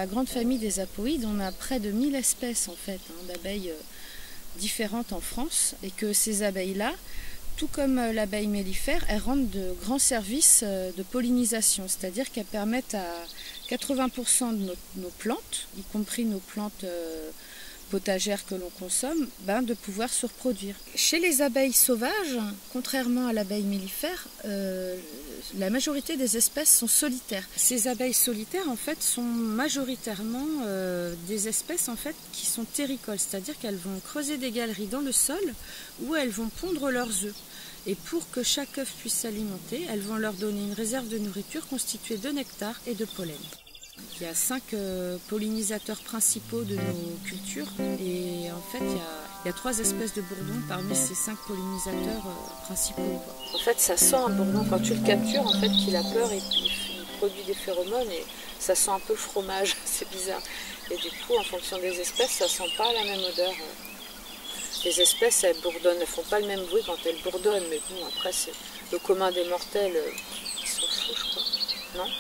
la grande famille des apoïdes, on a près de 1000 espèces en fait d'abeilles différentes en France, et que ces abeilles-là, tout comme l'abeille mellifère, elles rendent de grands services de pollinisation, c'est-à-dire qu'elles permettent à 80% de nos plantes, y compris nos plantes potagères que l'on consomme, de pouvoir se reproduire. Chez les abeilles sauvages, contrairement à l'abeille mellifère, la majorité des espèces sont solitaires. Ces abeilles solitaires en fait sont majoritairement des espèces en fait qui sont terricoles, c'est-à-dire qu'elles vont creuser des galeries dans le sol où elles vont pondre leurs œufs. Et pour que chaque œuf puisse s'alimenter, elles vont leur donner une réserve de nourriture constituée de nectar et de pollen. Il y a 5 pollinisateurs principaux de nos cultures et en fait il y a 3 espèces de bourdons parmi ces 5 pollinisateurs principaux. En fait ça sent un bourdon quand tu le captures, en fait qu'il a peur et puis il produit des phéromones et ça sent un peu le fromage, c'est bizarre. Et du coup en fonction des espèces ça sent pas la même odeur. Les espèces elles bourdonnent, elles font pas le même bruit quand elles bourdonnent, mais bon après c'est le commun des mortels, ils sont fous je crois, non ?